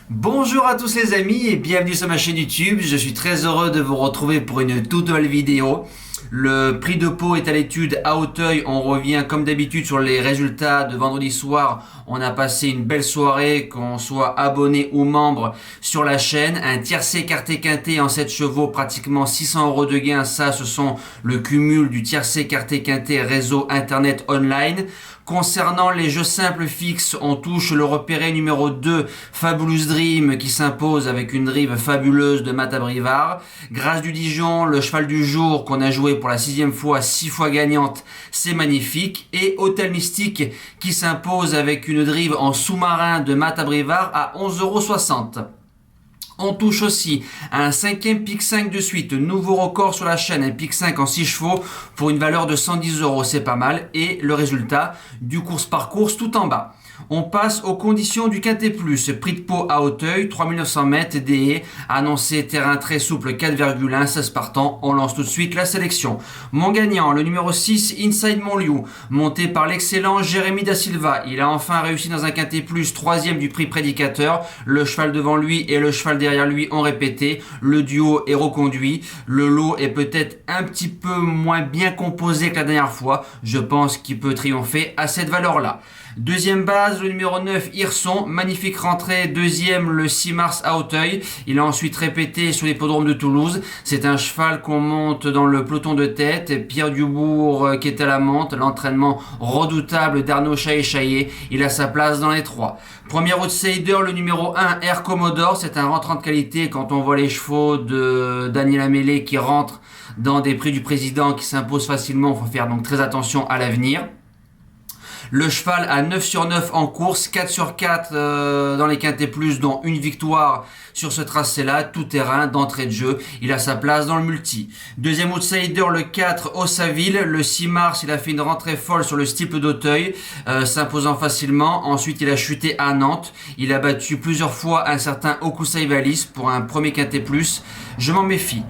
Bonjour à tous les amis et bienvenue sur ma chaîne YouTube. Je suis très heureux de vous retrouver pour une toute nouvelle vidéo. Le prix de Pau est à l'étude à Auteuil. On revient comme d'habitude sur les résultats de vendredi soir. On a passé une belle soirée, qu'on soit abonné ou membre sur la chaîne. Un tiercé écarté quinté en 7 chevaux, pratiquement 600 € de gain. Ça, ce sont le cumul du tiercé écarté quinté réseau internet online. Concernant les jeux simples fixes, on touche le repéré numéro 2, Fabulous Dream, qui s'impose avec une drive fabuleuse de Mata Brivard. Grâce du Dijon, le cheval du jour qu'on a joué pour la 6e fois, 6 fois gagnante, c'est magnifique. Et Hôtel Mystique qui s'impose avec une drive en sous-marin de Mata Brivard à 11,60 €. On touche aussi à un 5e pic 5 de suite, nouveau record sur la chaîne, un pic 5 en 6 chevaux pour une valeur de 110 €, c'est pas mal. Et le résultat du course par course tout en bas. On passe aux conditions du Quintet Plus. Prix de Pau à Auteuil, 3900 mètres, des haies, annoncé terrain très souple, 4,1, 16 partants. On lance tout de suite la sélection. Mon gagnant, le numéro 6, Inside Montliou, monté par l'excellent Jérémy Da Silva. Il a enfin réussi dans un Quintet Plus, 3e du prix prédicateur. Le cheval devant lui et le cheval derrière lui ont répété. Le duo est reconduit. Le lot est peut-être un petit peu moins bien composé que la dernière fois. Je pense qu'il peut triompher à cette valeur-là. Deuxième base, le numéro 9, Hirson, magnifique rentrée. Deuxième, le 6 mars à Auteuil. Il a ensuite répété sur l'hippodrome de Toulouse. C'est un cheval qu'on monte dans le peloton de tête. Pierre Dubourg qui est à la monte. L'entraînement redoutable d'Arnaud Chaillet. Il a sa place dans les 3. Premier outsider, le numéro 1, Air Commodore. C'est un rentrant de qualité quand on voit les chevaux de Daniel Amélé qui rentrent dans des prix du président qui s'imposent facilement. Il faut faire donc très attention à l'avenir. Le cheval à 9 sur 9 en course, 4 sur 4 dans les quintés plus, dont une victoire sur ce tracé-là, tout terrain, d'entrée de jeu. Il a sa place dans le multi. Deuxième outsider, le 4, Ossaville. Le 6 mars, il a fait une rentrée folle sur le steeple d'Auteuil, s'imposant facilement. Ensuite, il a chuté à Nantes. Il a battu plusieurs fois un certain Okusaivalis pour un premier quintet plus. Je m'en méfie.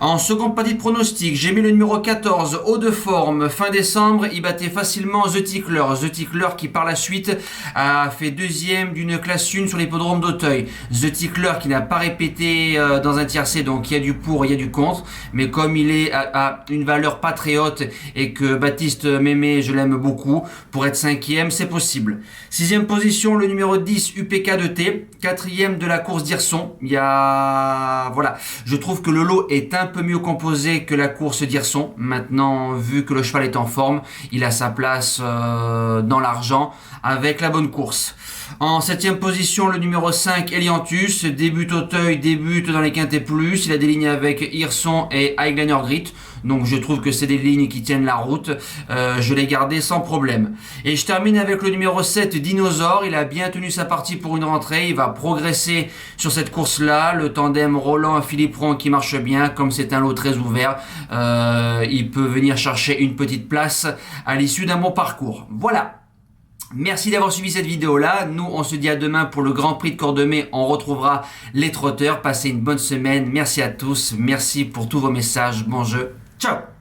En seconde partie de pronostic, j'ai mis le numéro 14, Haut de forme. Fin décembre, il battait facilement The Tickler. The Tickler qui par la suite a fait deuxième d'une classe 1 sur l'hippodrome d'Auteuil. The Tickler qui n'a pas répété dans un tiercé, donc il y a du pour, il y a du contre. Mais comme il est à une valeur pas très haute et que Baptiste Mémé, je l'aime beaucoup, pour être 5e, c'est possible. 6e position, le numéro 10, UPK de T. 4e de la course d'Hirson. Il y a... Voilà. Je trouve que le lot est un peu mieux composé que la course d'Hirson. Maintenant, vu que le cheval est en forme, il a sa place dans l'argent avec la bonne course. En 7e position, le numéro 5, Eliantus, débute Auteuil, débute dans les quintés plus. Il a des lignes avec Hirson et Highliner Grit. Donc je trouve que c'est des lignes qui tiennent la route. Je l'ai gardé sans problème. Et je termine avec le numéro 7, Dinosaure. Il a bien tenu sa partie pour une rentrée. Il va progresser sur cette course-là. Le tandem Roland-Philippe Ron qui marche bien. Comme c'est un lot très ouvert, il peut venir chercher une petite place à l'issue d'un bon parcours. Voilà. Merci d'avoir suivi cette vidéo-là. Nous, on se dit à demain pour le Grand Prix de Cordemais. On retrouvera les trotteurs. Passez une bonne semaine. Merci à tous. Merci pour tous vos messages. Bon jeu. Ciao!